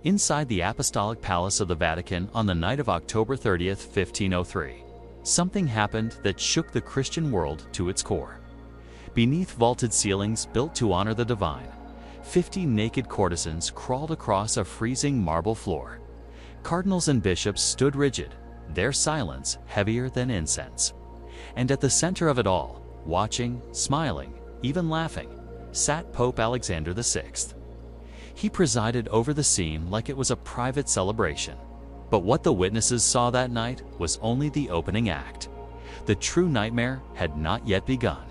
inside the Apostolic Palace of the Vatican on the night of October 30th, 1503. Something happened that shook the Christian world to its core. Beneath vaulted ceilings built to honor the divine, 50 naked courtesans crawled across a freezing marble floor. Cardinals and bishops stood rigid, their silence heavier than incense. And at the center of it all, watching, smiling, even laughing, sat Pope Alexander VI. He presided over the scene like it was a private celebration. But what the witnesses saw that night was only the opening act. The true nightmare had not yet begun.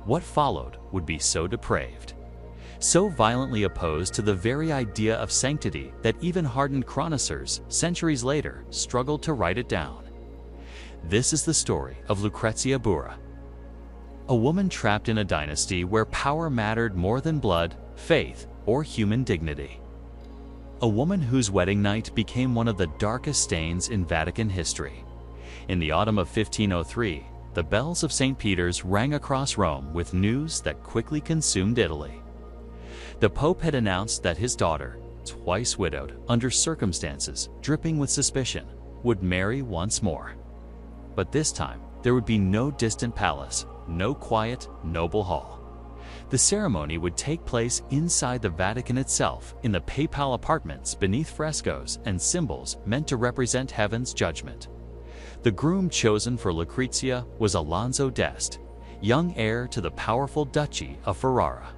What followed would be so depraved, so violently opposed to the very idea of sanctity that even hardened chroniclers, centuries later, struggled to write it down. This is the story of Lucrezia Borgia, a woman trapped in a dynasty where power mattered more than blood, faith, or human dignity. A woman whose wedding night became one of the darkest stains in Vatican history. In the autumn of 1503, the bells of St. Peter's rang across Rome with news that quickly consumed Italy. The Pope had announced that his daughter, twice widowed under circumstances dripping with suspicion, would marry once more. But this time, there would be no distant palace, no quiet, noble hall. The ceremony would take place inside the Vatican itself, in the papal apartments beneath frescoes and symbols meant to represent heaven's judgment. The groom chosen for Lucrezia was Alonso d'Este, young heir to the powerful Duchy of Ferrara.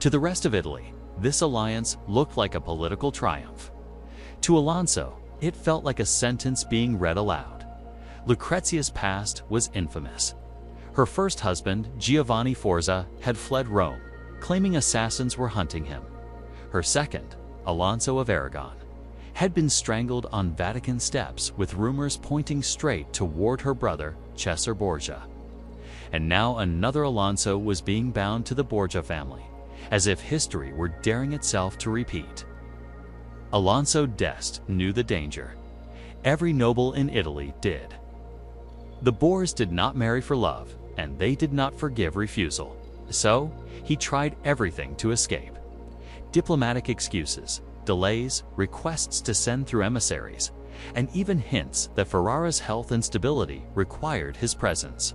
To the rest of Italy, this alliance looked like a political triumph. To Alonso, it felt like a sentence being read aloud. Lucrezia's past was infamous. Her first husband, Giovanni Forza, had fled Rome, claiming assassins were hunting him. Her second, Alonso of Aragon, had been strangled on Vatican steps with rumors pointing straight toward her brother, Cesare Borgia. And now another Alonso was being bound to the Borgia family, as if history were daring itself to repeat. Alonso d'Este knew the danger. Every noble in Italy did. The Boers did not marry for love, and they did not forgive refusal. So, he tried everything to escape. Diplomatic excuses, delays, requests to send through emissaries, and even hints that Ferrara's health instability required his presence.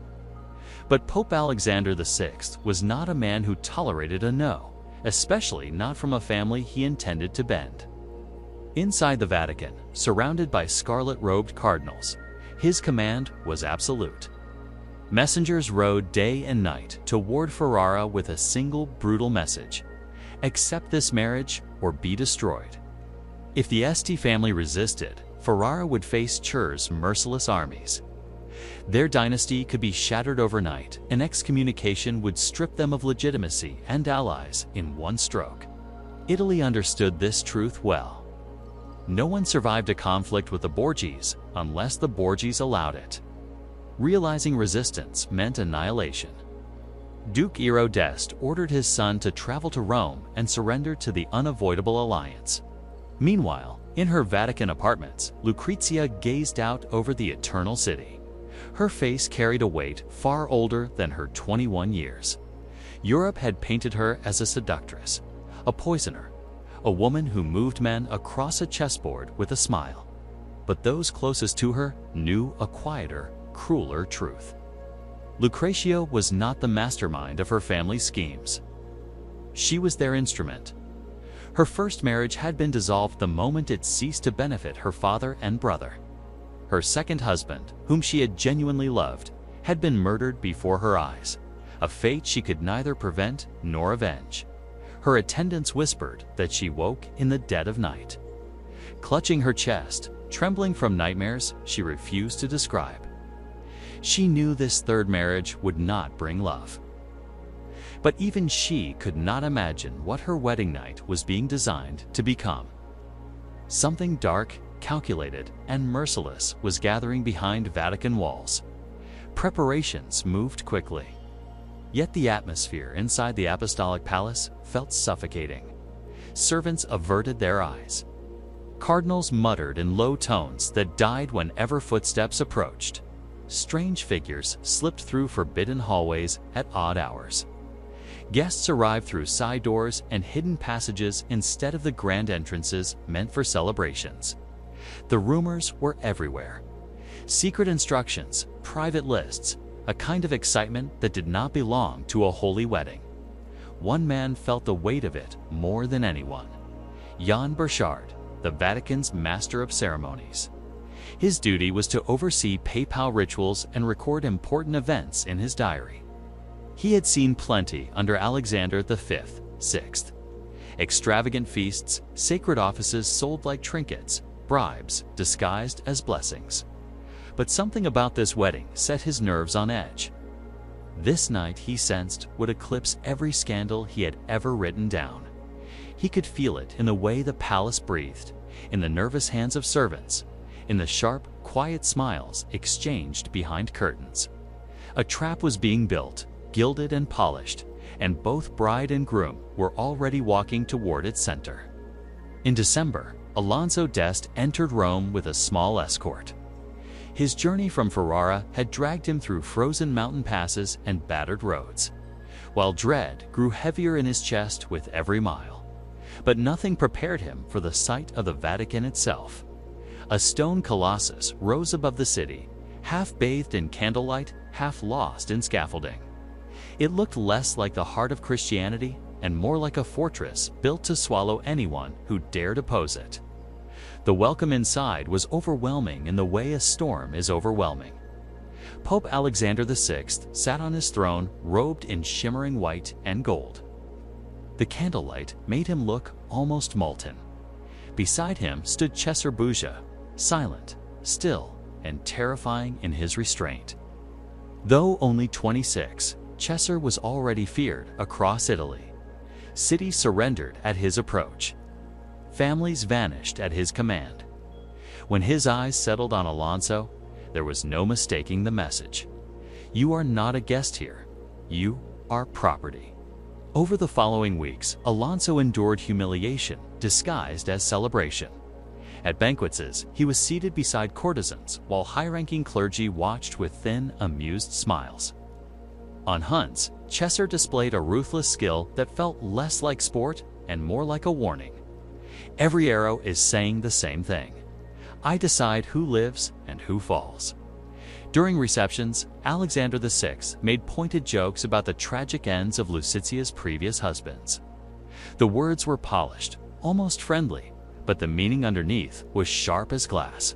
But Pope Alexander VI was not a man who tolerated a no, especially not from a family he intended to bend. Inside the Vatican, surrounded by scarlet-robed cardinals, his command was absolute. Messengers rode day and night toward Ferrara with a single brutal message: accept this marriage or be destroyed. If the Este family resisted, Ferrara would face Chur's merciless armies. Their dynasty could be shattered overnight, and excommunication would strip them of legitimacy and allies in one stroke. Italy understood this truth well. No one survived a conflict with the Borgias unless the Borgias allowed it. Realizing resistance meant annihilation. Duke Ero d'Este ordered his son to travel to Rome and surrender to the unavoidable alliance. Meanwhile, in her Vatican apartments, Lucrezia gazed out over the eternal city. Her face carried a weight far older than her 21 years. Europe had painted her as a seductress, a poisoner, a woman who moved men across a chessboard with a smile. But those closest to her knew a quieter, crueler truth. Lucrezia was not the mastermind of her family's schemes. She was their instrument. Her first marriage had been dissolved the moment it ceased to benefit her father and brother. Her second husband, whom she had genuinely loved, had been murdered before her eyes, a fate she could neither prevent nor avenge. Her attendants whispered that she woke in the dead of night. Clutching her chest, trembling from nightmares she refused to describe. She knew this third marriage would not bring love. But even she could not imagine what her wedding night was being designed to become. Something dark, calculated, and merciless was gathering behind Vatican walls. Preparations moved quickly. Yet the atmosphere inside the Apostolic Palace felt suffocating. Servants averted their eyes. Cardinals muttered in low tones that died whenever footsteps approached. Strange figures slipped through forbidden hallways at odd hours. Guests arrived through side doors and hidden passages instead of the grand entrances meant for celebrations. The rumors were everywhere. Secret instructions, private lists, a kind of excitement that did not belong to a holy wedding. One man felt the weight of it more than anyone: Johann Burchard, the Vatican's master of ceremonies. His duty was to oversee papal rituals and record important events in his diary. He had seen plenty under Alexander V, VI. Extravagant feasts, sacred offices sold like trinkets, bribes disguised as blessings. But something about this wedding set his nerves on edge. This night, he sensed, would eclipse every scandal he had ever written down. He could feel it in the way the palace breathed, in the nervous hands of servants, in the sharp, quiet smiles exchanged behind curtains. A trap was being built, gilded and polished, and both bride and groom were already walking toward its center. In December, Alonso d'Este entered Rome with a small escort. His journey from Ferrara had dragged him through frozen mountain passes and battered roads, while dread grew heavier in his chest with every mile. But nothing prepared him for the sight of the Vatican itself. A stone colossus rose above the city, half bathed in candlelight, half lost in scaffolding. It looked less like the heart of Christianity and more like a fortress built to swallow anyone who dared oppose it. The welcome inside was overwhelming in the way a storm is overwhelming. Pope Alexander VI sat on his throne, robed in shimmering white and gold. The candlelight made him look almost molten. Beside him stood Cesare Borgia, silent, still, and terrifying in his restraint. Though only 26, Cesare was already feared across Italy. Cities surrendered at his approach. Families vanished at his command. When his eyes settled on Alonso, there was no mistaking the message. You are not a guest here. You are property. Over the following weeks, Alonso endured humiliation disguised as celebration. At banquets, he was seated beside courtesans while high-ranking clergy watched with thin, amused smiles. On hunts, Cesare displayed a ruthless skill that felt less like sport and more like a warning. Every arrow is saying the same thing. I decide who lives and who falls. During receptions, Alexander VI made pointed jokes about the tragic ends of Lucrezia's previous husbands. The words were polished, almost friendly, but the meaning underneath was sharp as glass.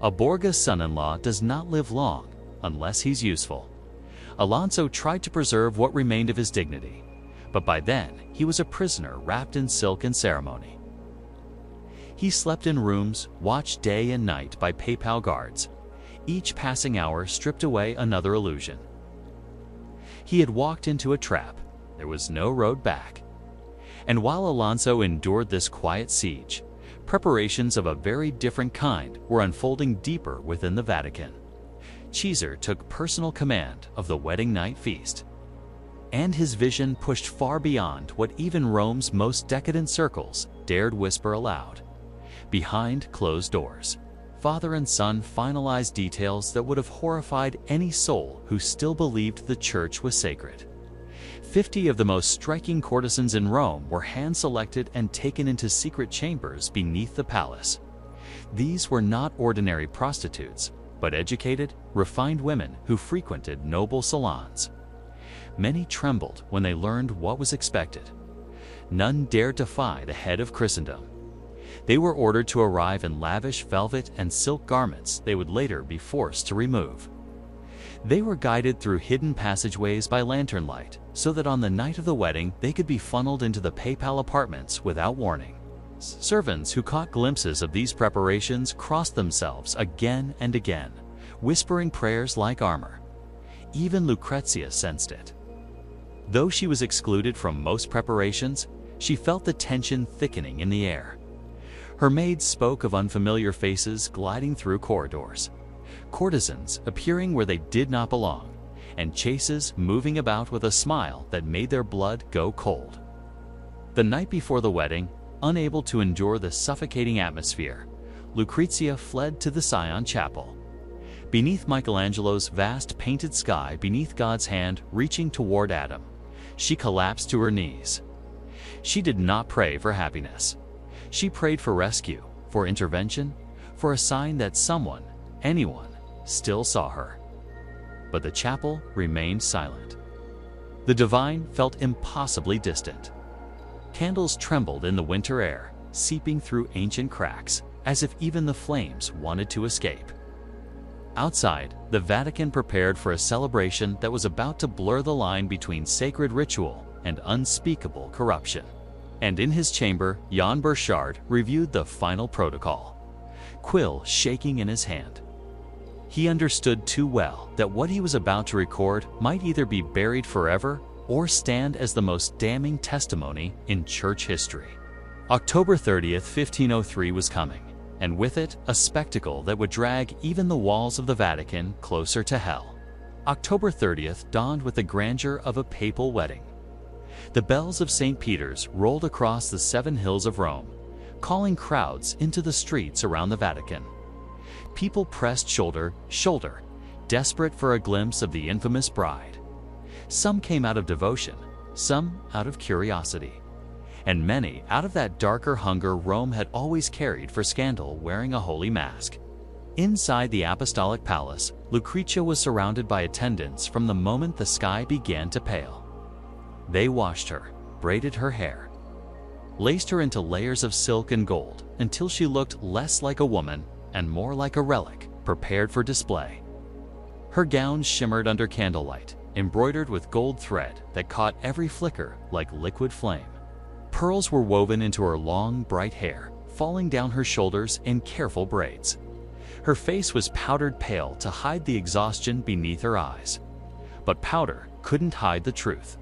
A Borgia's son-in-law does not live long unless he's useful. Alonso tried to preserve what remained of his dignity, but by then he was a prisoner wrapped in silk and ceremony. He slept in rooms watched day and night by papal guards. Each passing hour stripped away another illusion. He had walked into a trap. There was no road back. And while Alonso endured this quiet siege, preparations of a very different kind were unfolding deeper within the Vatican. Cesare took personal command of the wedding night feast, and his vision pushed far beyond what even Rome's most decadent circles dared whisper aloud. Behind closed doors, father and son finalized details that would have horrified any soul who still believed the church was sacred. 50 of the most striking courtesans in Rome were hand-selected and taken into secret chambers beneath the palace. These were not ordinary prostitutes, but educated, refined women who frequented noble salons. Many trembled when they learned what was expected. None dared defy the head of Christendom. They were ordered to arrive in lavish velvet and silk garments they would later be forced to remove. They were guided through hidden passageways by lantern light, so that on the night of the wedding they could be funneled into the papal apartments without warning. Servants who caught glimpses of these preparations crossed themselves again and again, whispering prayers like armor. Even Lucrezia sensed it. Though she was excluded from most preparations, she felt the tension thickening in the air. Her maids spoke of unfamiliar faces gliding through corridors, courtesans appearing where they did not belong, and chases moving about with a smile that made their blood go cold. The night before the wedding, unable to endure the suffocating atmosphere, Lucrezia fled to the Sion Chapel. Beneath Michelangelo's vast painted sky beneath God's hand reaching toward Adam, She collapsed to her knees. She did not pray for happiness. She prayed for rescue, for intervention, for a sign that someone, anyone, still saw her. But the chapel remained silent. The divine felt impossibly distant. Candles trembled in the winter air, seeping through ancient cracks, as if even the flames wanted to escape. Outside, the Vatican prepared for a celebration that was about to blur the line between sacred ritual and unspeakable corruption. And in his chamber, Johann Burchard reviewed the final protocol, quill shaking in his hand. He understood too well that what he was about to record might either be buried forever or stand as the most damning testimony in church history. October 30th, 1503 was coming, and with it, a spectacle that would drag even the walls of the Vatican closer to hell. October 30th dawned with the grandeur of a papal wedding. The bells of St. Peter's rolled across the 7 hills of Rome, calling crowds into the streets around the Vatican. People pressed shoulder to shoulder, desperate for a glimpse of the infamous bride. Some came out of devotion, some out of curiosity, and many out of that darker hunger Rome had always carried for scandal, wearing a holy mask. Inside the Apostolic Palace, Lucrezia was surrounded by attendants from the moment the sky began to pale. They washed her, braided her hair, laced her into layers of silk and gold until she looked less like a woman and more like a relic prepared for display. Her gown shimmered under candlelight, embroidered with gold thread that caught every flicker like liquid flame. Pearls were woven into her long, bright hair, falling down her shoulders in careful braids. Her face was powdered pale to hide the exhaustion beneath her eyes. But powder couldn't hide the truth.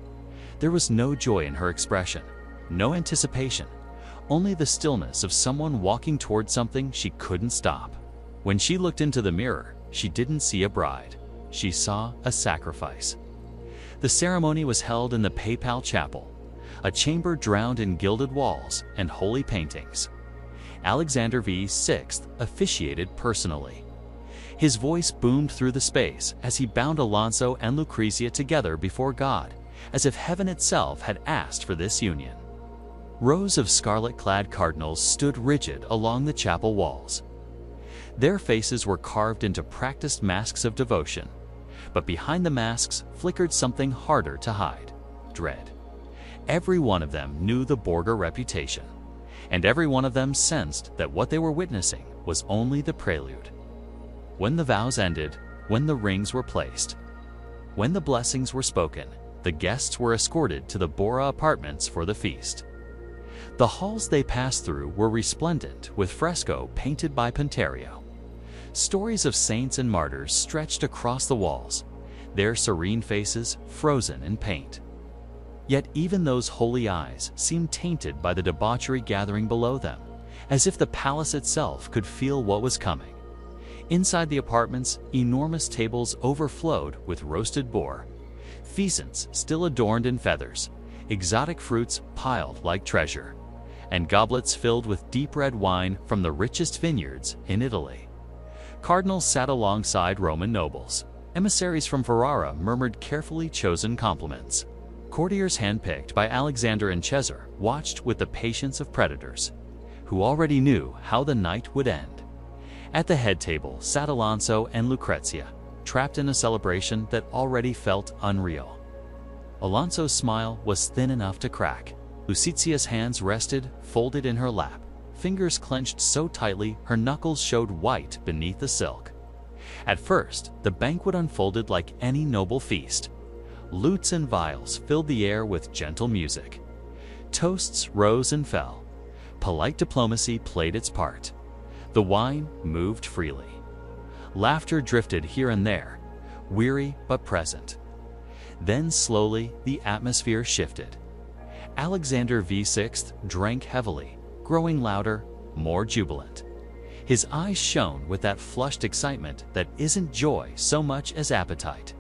There was no joy in her expression, no anticipation, only the stillness of someone walking toward something she couldn't stop. When she looked into the mirror, she didn't see a bride. She saw a sacrifice. The ceremony was held in the Papal Chapel, a chamber drowned in gilded walls and holy paintings. Alexander VI officiated personally. His voice boomed through the space as he bound Alonso and Lucrezia together before God, as if heaven itself had asked for this union. Rows of scarlet-clad cardinals stood rigid along the chapel walls. Their faces were carved into practiced masks of devotion, but behind the masks flickered something harder to hide: dread. Every one of them knew the Borgia reputation, and every one of them sensed that what they were witnessing was only the prelude. When the vows ended, when the rings were placed, when the blessings were spoken, the guests were escorted to the Borgia apartments for the feast. The halls they passed through were resplendent with fresco painted by Punterio. Stories of saints and martyrs stretched across the walls, their serene faces frozen in paint. Yet even those holy eyes seemed tainted by the debauchery gathering below them, as if the palace itself could feel what was coming. Inside the apartments, enormous tables overflowed with roasted boar, pheasants still adorned in feathers, exotic fruits piled like treasure, and goblets filled with deep red wine from the richest vineyards in Italy. Cardinals sat alongside Roman nobles. Emissaries from Ferrara murmured carefully chosen compliments. Courtiers handpicked by Alexander and Cesare watched with the patience of predators, who already knew how the night would end. At the head table sat Alonso and Lucrezia, trapped in a celebration that already felt unreal. Alonso's smile was thin enough to crack. Lucrezia's hands rested, folded in her lap, fingers clenched so tightly her knuckles showed white beneath the silk. At first, the banquet unfolded like any noble feast. Lutes and viols filled the air with gentle music. Toasts rose and fell. Polite diplomacy played its part. The wine moved freely. Laughter drifted here and there, weary but present. Then slowly the atmosphere shifted. Alexander VI drank heavily, growing louder, more jubilant. His eyes shone with that flushed excitement that isn't joy so much as appetite.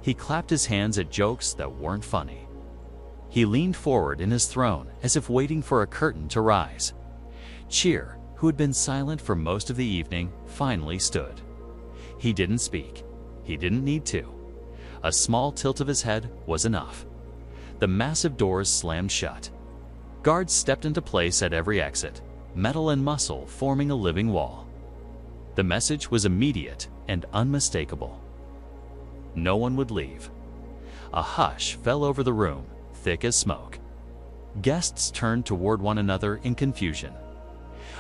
He clapped his hands at jokes that weren't funny. He leaned forward in his throne as if waiting for a curtain to rise. Cheer, who had been silent for most of the evening, finally stood. He didn't speak. He didn't need to. A small tilt of his head was enough. the massive doors slammed shut. Guards stepped into place at every exit, metal and muscle forming a living wall. The message was immediate and unmistakable. No one would leave. A hush fell over the room, thick as smoke. Guests turned toward one another in confusion.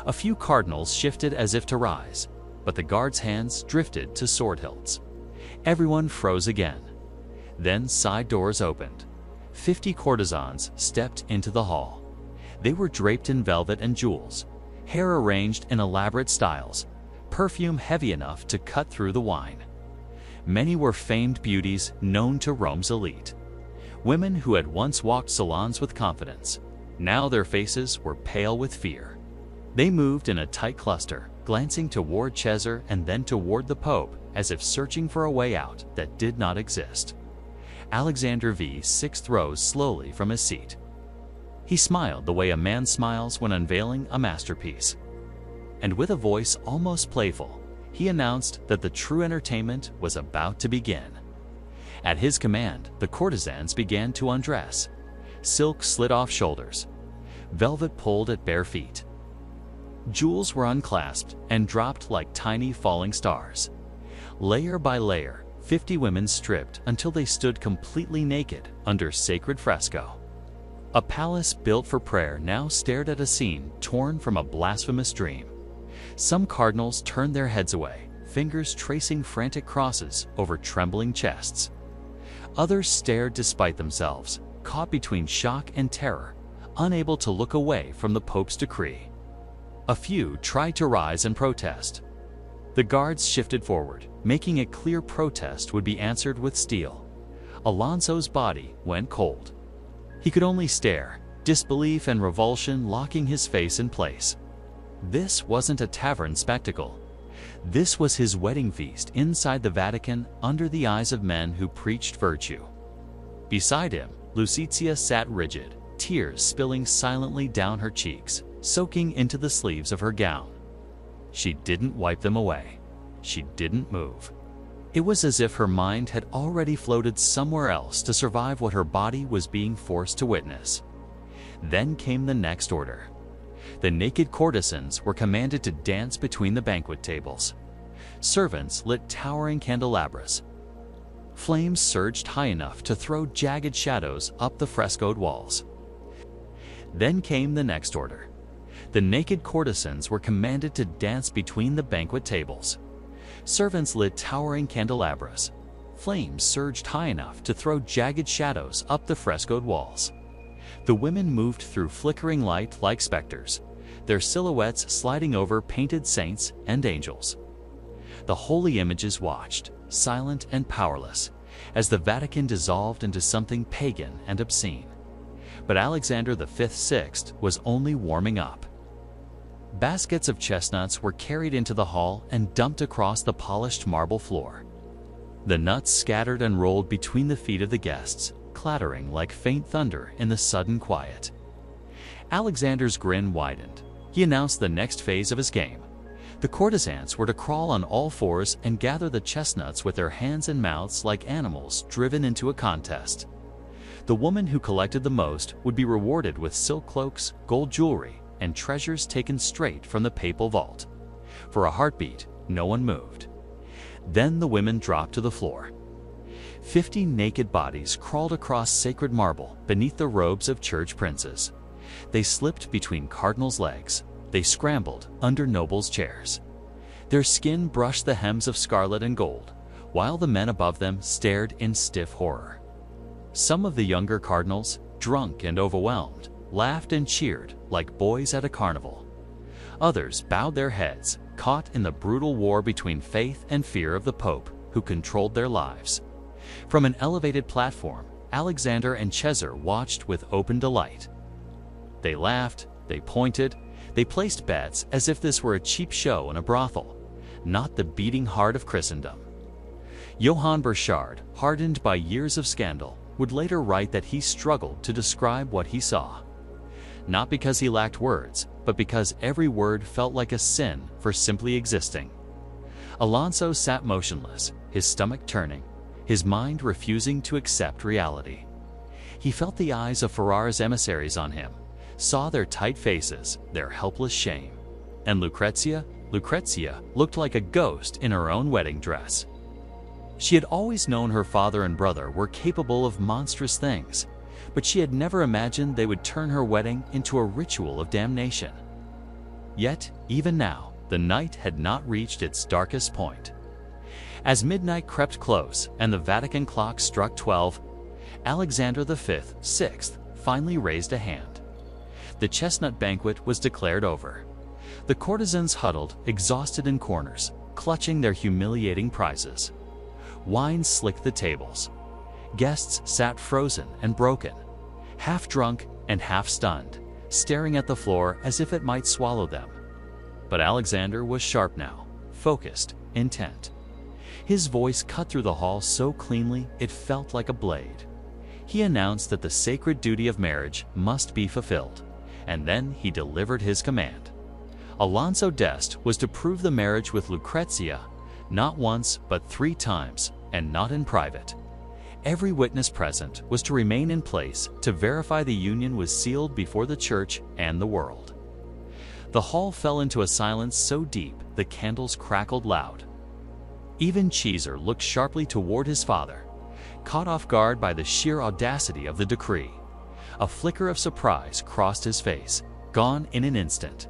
A few cardinals shifted as if to rise, but the guards' hands drifted to sword hilts. Everyone froze again. Then side doors opened. 50 courtesans stepped into the hall. They were draped in velvet and jewels, hair arranged in elaborate styles, perfume heavy enough to cut through the wine. Many were famed beauties known to Rome's elite. Women who had once walked salons with confidence. Now their faces were pale with fear. They moved in a tight cluster, glancing toward Cesare and then toward the Pope, as if searching for a way out that did not exist. Alexander VI rose slowly from his seat. He smiled the way a man smiles when unveiling a masterpiece. And with a voice almost playful, he announced that the true entertainment was about to begin. At his command, the courtesans began to undress. Silk slid off shoulders. Velvet pulled at bare feet. Jewels were unclasped and dropped like tiny falling stars. Layer by layer, 50 women stripped until they stood completely naked under sacred fresco. A palace built for prayer now stared at a scene torn from a blasphemous dream. Some cardinals turned their heads away, fingers tracing frantic crosses over trembling chests. Others stared despite themselves, caught between shock and terror, unable to look away from the Pope's decree. A few tried to rise and protest. The guards shifted forward, making it clear protest would be answered with steel. Alonso's body went cold. He could only stare, disbelief and revulsion locking his face in place. This wasn't a tavern spectacle. This was his wedding feast inside the Vatican under the eyes of men who preached virtue. Beside him, Lucrezia sat rigid, tears spilling silently down her cheeks, soaking into the sleeves of her gown. She didn't wipe them away. She didn't move. It was as if her mind had already floated somewhere else to survive what her body was being forced to witness. Then came the next order. The naked courtesans were commanded to dance between the banquet tables. Servants lit towering candelabras. Flames surged high enough to throw jagged shadows up the frescoed walls. Then came the next order. The naked courtesans were commanded to dance between the banquet tables. Servants lit towering candelabras. Flames surged high enough to throw jagged shadows up the frescoed walls. The women moved through flickering light like specters, their silhouettes sliding over painted saints and angels. The holy images watched, silent and powerless, as the Vatican dissolved into something pagan and obscene. But Alexander VI was only warming up. Baskets of chestnuts were carried into the hall and dumped across the polished marble floor. The nuts scattered and rolled between the feet of the guests, clattering like faint thunder in the sudden quiet. Alexander's grin widened. He announced the next phase of his game. The courtesans were to crawl on all fours and gather the chestnuts with their hands and mouths like animals driven into a contest. The woman who collected the most would be rewarded with silk cloaks, gold jewelry, and treasures taken straight from the papal vault. For a heartbeat, no one moved. Then the women dropped to the floor. 50 naked bodies crawled across sacred marble beneath the robes of church princes. They slipped between cardinals' legs. They scrambled under nobles' chairs. Their skin brushed the hems of scarlet and gold, while the men above them stared in stiff horror. Some of the younger cardinals, drunk and overwhelmed, laughed and cheered like boys at a carnival. Others bowed their heads, caught in the brutal war between faith and fear of the Pope, who controlled their lives. From an elevated platform, Alexander and Cesare watched with open delight. They laughed, they pointed, they placed bets as if this were a cheap show in a brothel, not the beating heart of Christendom. Johann Burchard, hardened by years of scandal, would later write that he struggled to describe what he saw. Not because he lacked words, but because every word felt like a sin for simply existing. Alonso sat motionless, his stomach turning, his mind refusing to accept reality. He felt the eyes of Ferrara's emissaries on him, saw their tight faces, their helpless shame. And Lucrezia looked like a ghost in her own wedding dress. She had always known her father and brother were capable of monstrous things, but she had never imagined they would turn her wedding into a ritual of damnation. Yet, even now, the night had not reached its darkest point. As midnight crept close and the Vatican clock struck 12, Alexander V, VI, finally raised a hand. The Chestnut Banquet was declared over. The courtesans huddled, exhausted in corners, clutching their humiliating prizes. Wine slicked the tables. Guests sat frozen and broken, half drunk and half stunned, staring at the floor as if it might swallow them. But Alexander was sharp now, focused, intent. His voice cut through the hall so cleanly it felt like a blade. He announced that the sacred duty of marriage must be fulfilled, and then he delivered his command. Alonso d'Este was to prove the marriage with Lucrezia not once but 3 times, and not in private. Every witness present was to remain in place to verify the union was sealed before the church and the world. The hall fell into a silence so deep the candles crackled loud. Even Cesare looked sharply toward his father, caught off guard by the sheer audacity of the decree. A flicker of surprise crossed his face, gone in an instant.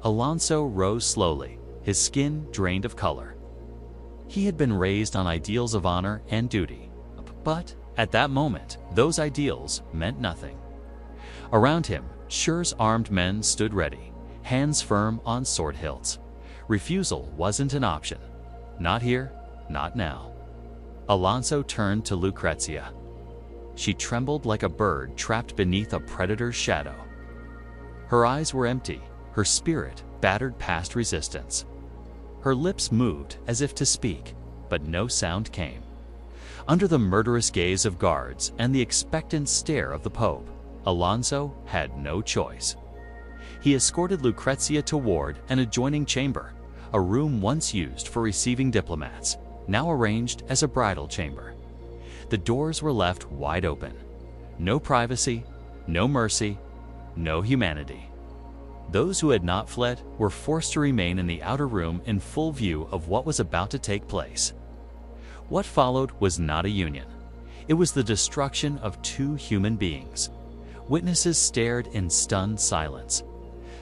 Alonso rose slowly, his skin drained of color. He had been raised on ideals of honor and duty, but at that moment, those ideals meant nothing. Around him, Schur's armed men stood ready, hands firm on sword hilts. Refusal wasn't an option. Not here, not now. Alonso turned to Lucrezia. She trembled like a bird trapped beneath a predator's shadow. Her eyes were empty, her spirit battered past resistance. Her lips moved as if to speak, but no sound came. Under the murderous gaze of guards and the expectant stare of the Pope, Alonso had no choice. He escorted Lucrezia toward an adjoining chamber, a room once used for receiving diplomats, now arranged as a bridal chamber. The doors were left wide open. No privacy, no mercy, no humanity. Those who had not fled were forced to remain in the outer room in full view of what was about to take place. What followed was not a union. It was the destruction of 2 human beings. Witnesses stared in stunned silence.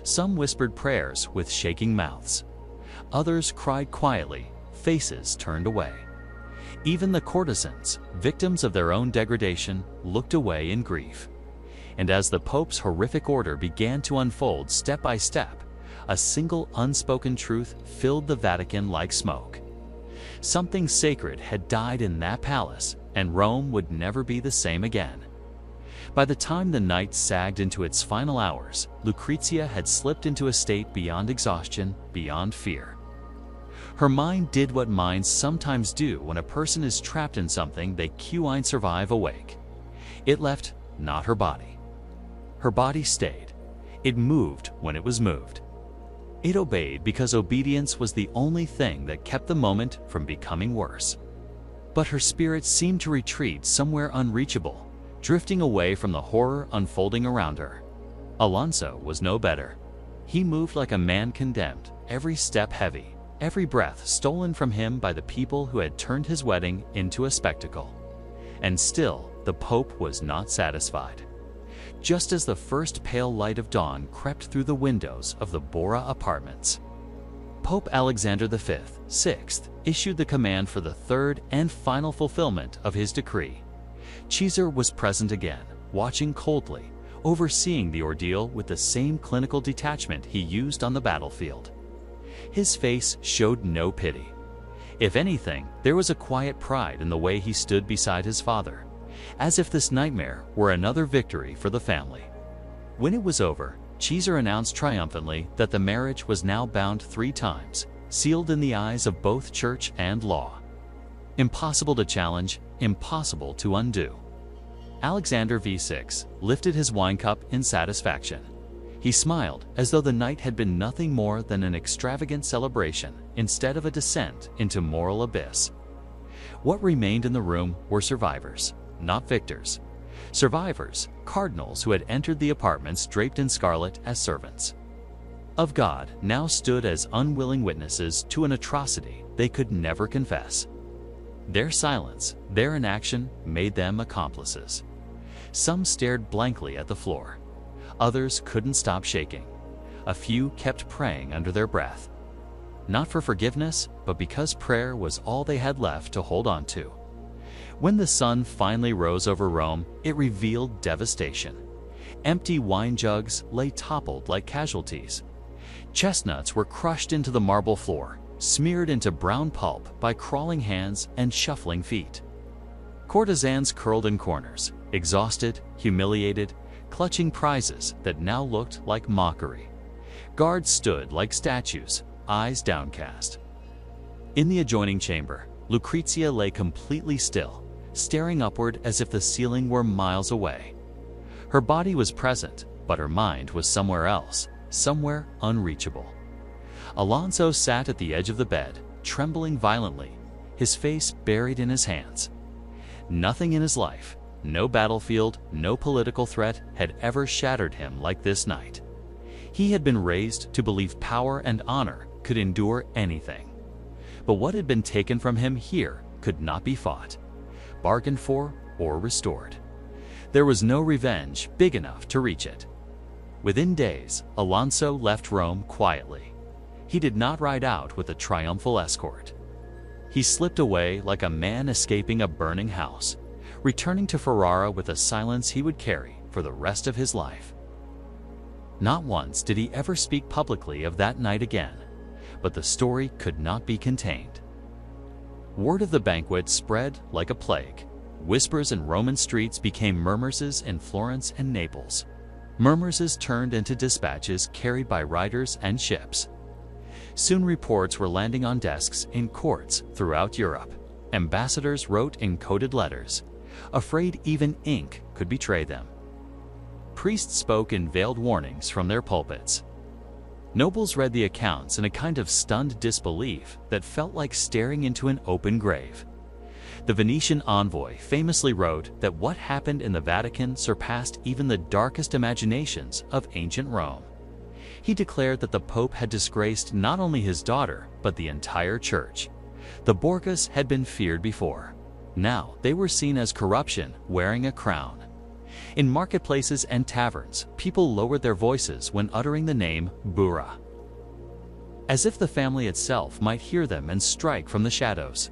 Some whispered prayers with shaking mouths. Others cried quietly, faces turned away. Even the courtesans, victims of their own degradation, looked away in grief. And as the Pope's horrific order began to unfold step by step, a single unspoken truth filled the Vatican like smoke. Something sacred had died in that palace, and Rome would never be the same again. By the time the night sagged into its final hours, Lucrezia had slipped into a state beyond exhaustion, beyond fear. Her mind did what minds sometimes do when a person is trapped in something they can't survive awake. It left not her body. Her body stayed. It moved when it was moved. It obeyed because obedience was the only thing that kept the moment from becoming worse. But her spirit seemed to retreat somewhere unreachable, drifting away from the horror unfolding around her. Alonso was no better. He moved like a man condemned, every step heavy, every breath stolen from him by the people who had turned his wedding into a spectacle. And still, the Pope was not satisfied. Just as the first pale light of dawn crept through the windows of the Borgia apartments, Pope Alexander V, VI, issued the command for the 3rd and final fulfillment of his decree. Cesare was present again, watching coldly, overseeing the ordeal with the same clinical detachment he used on the battlefield. His face showed no pity. If anything, there was a quiet pride in the way he stood beside his father, as if this nightmare were another victory for the family. When it was over, Cesare announced triumphantly that the marriage was now bound 3 times, sealed in the eyes of both church and law. Impossible to challenge, impossible to undo. Alexander VI lifted his wine cup in satisfaction. He smiled as though the night had been nothing more than an extravagant celebration instead of a descent into moral abyss. What remained in the room were survivors, not victors. Survivors, cardinals who had entered the apartments draped in scarlet as servants of God, now stood as unwilling witnesses to an atrocity they could never confess. Their silence, their inaction, made them accomplices. Some stared blankly at the floor. Others couldn't stop shaking. A few kept praying under their breath. Not for forgiveness, but because prayer was all they had left to hold on to. When the sun finally rose over Rome, it revealed devastation. Empty wine jugs lay toppled like casualties. Chestnuts were crushed into the marble floor, smeared into brown pulp by crawling hands and shuffling feet. Courtesans curled in corners, exhausted, humiliated, clutching prizes that now looked like mockery. Guards stood like statues, eyes downcast. In the adjoining chamber, Lucrezia lay completely still, staring upward as if the ceiling were miles away. Her body was present, but her mind was somewhere else, somewhere unreachable. Alonso sat at the edge of the bed, trembling violently, his face buried in his hands. Nothing in his life, no battlefield, no political threat had ever shattered him like this night. He had been raised to believe power and honor could endure anything. But what had been taken from him here could not be fought, bargained for, or restored. There was no revenge big enough to reach it. Within days, Alonso left Rome quietly. He did not ride out with a triumphal escort. He slipped away like a man escaping a burning house, returning to Ferrara with a silence he would carry for the rest of his life. Not once did he ever speak publicly of that night again, but the story could not be contained. Word of the banquet spread like a plague. Whispers in Roman streets became murmurs in Florence and Naples. Murmurs turned into dispatches carried by riders and ships. Soon reports were landing on desks in courts throughout Europe. Ambassadors wrote encoded letters, afraid even ink could betray them. Priests spoke in veiled warnings from their pulpits. Nobles read the accounts in a kind of stunned disbelief that felt like staring into an open grave. The Venetian envoy famously wrote that what happened in the Vatican surpassed even the darkest imaginations of ancient Rome. He declared that the Pope had disgraced not only his daughter, but the entire church. The Borgias had been feared before. Now they were seen as corruption wearing a crown. In marketplaces and taverns, people lowered their voices when uttering the name Burra, as if the family itself might hear them and strike from the shadows.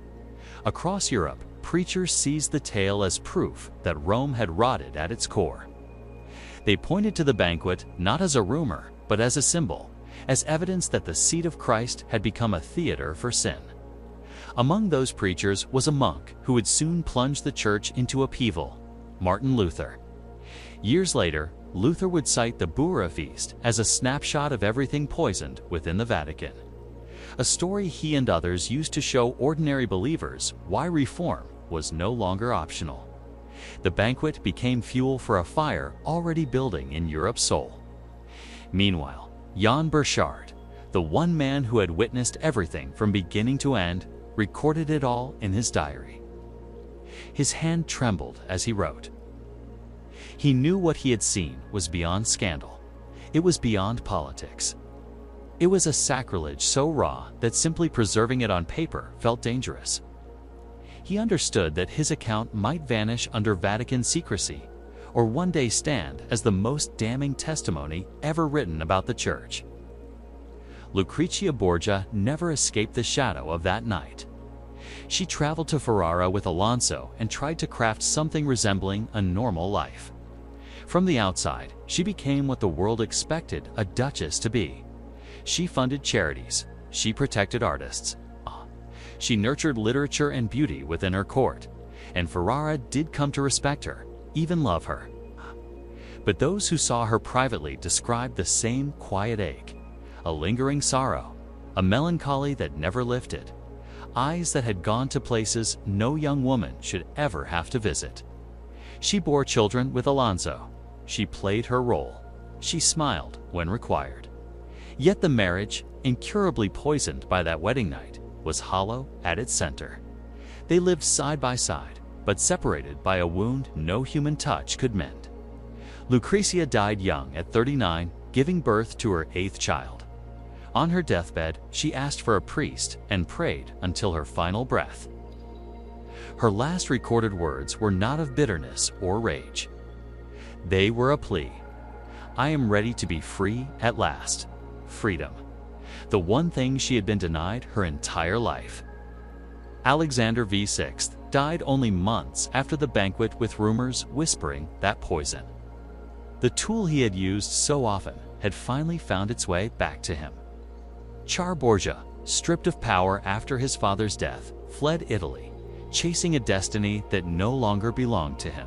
Across Europe, preachers seized the tale as proof that Rome had rotted at its core. They pointed to the banquet not as a rumor, but as a symbol, as evidence that the seat of Christ had become a theater for sin. Among those preachers was a monk who would soon plunge the church into upheaval, Martin Luther. Years later, Luther would cite the Burra feast as a snapshot of everything poisoned within the Vatican. A story he and others used to show ordinary believers why reform was no longer optional. The banquet became fuel for a fire already building in Europe's soul. Meanwhile, Johann Burchard, the one man who had witnessed everything from beginning to end, recorded it all in his diary. His hand trembled as he wrote. He knew what he had seen was beyond scandal. It was beyond politics. It was a sacrilege so raw that simply preserving it on paper felt dangerous. He understood that his account might vanish under Vatican secrecy, or one day stand as the most damning testimony ever written about the Church. Lucrezia Borgia never escaped the shadow of that night. She traveled to Ferrara with Alonso and tried to craft something resembling a normal life. From the outside, she became what the world expected a duchess to be. She funded charities. She protected artists. She nurtured literature and beauty within her court, and Ferrara did come to respect her, even love her. But those who saw her privately described the same quiet ache, a lingering sorrow, a melancholy that never lifted, eyes that had gone to places no young woman should ever have to visit. She bore children with Alonso. She played her role. She smiled when required. Yet the marriage, incurably poisoned by that wedding night, was hollow at its center. They lived side by side, but separated by a wound no human touch could mend. Lucrezia died young at 39, giving birth to her 8th child. On her deathbed, she asked for a priest and prayed until her final breath. Her last recorded words were not of bitterness or rage. They were a plea. I am ready to be free at last. Freedom. The one thing she had been denied her entire life. Alexander VI died only months after the banquet, with rumors whispering that poison, the tool he had used so often, had finally found its way back to him. Cesare Borgia, stripped of power after his father's death, fled Italy, chasing a destiny that no longer belonged to him.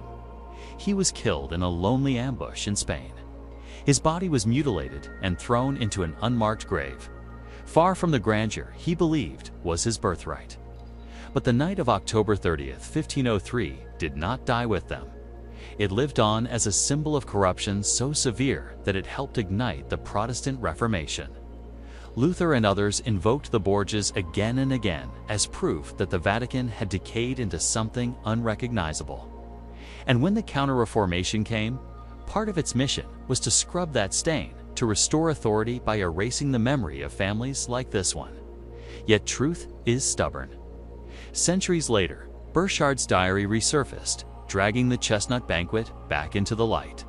He was killed in a lonely ambush in Spain. His body was mutilated and thrown into an unmarked grave, far from the grandeur he believed was his birthright. But the night of October 30th, 1503, did not die with them. It lived on as a symbol of corruption so severe that it helped ignite the Protestant Reformation. Luther and others invoked the Borgias again and again as proof that the Vatican had decayed into something unrecognizable. And when the Counter-Reformation came, part of its mission was to scrub that stain, to restore authority by erasing the memory of families like this one. Yet truth is stubborn. Centuries later, Burchard's diary resurfaced, dragging the Chestnut Banquet back into the light.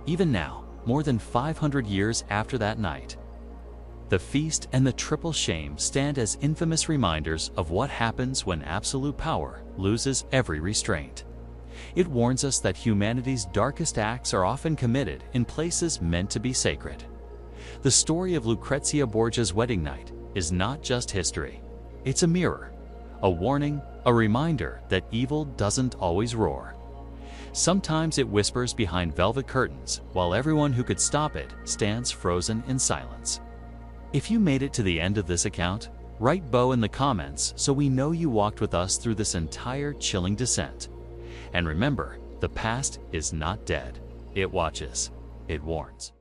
Even now, more than 500 years after that night, the feast and the triple shame stand as infamous reminders of what happens when absolute power loses every restraint. It warns us that humanity's darkest acts are often committed in places meant to be sacred. The story of Lucrezia Borgia's wedding night is not just history. It's a mirror, a warning, a reminder that evil doesn't always roar. Sometimes it whispers behind velvet curtains, while everyone who could stop it stands frozen in silence. If you made it to the end of this account, write "Bo" in the comments so we know you walked with us through this entire chilling descent. And remember, the past is not dead. It watches. It warns.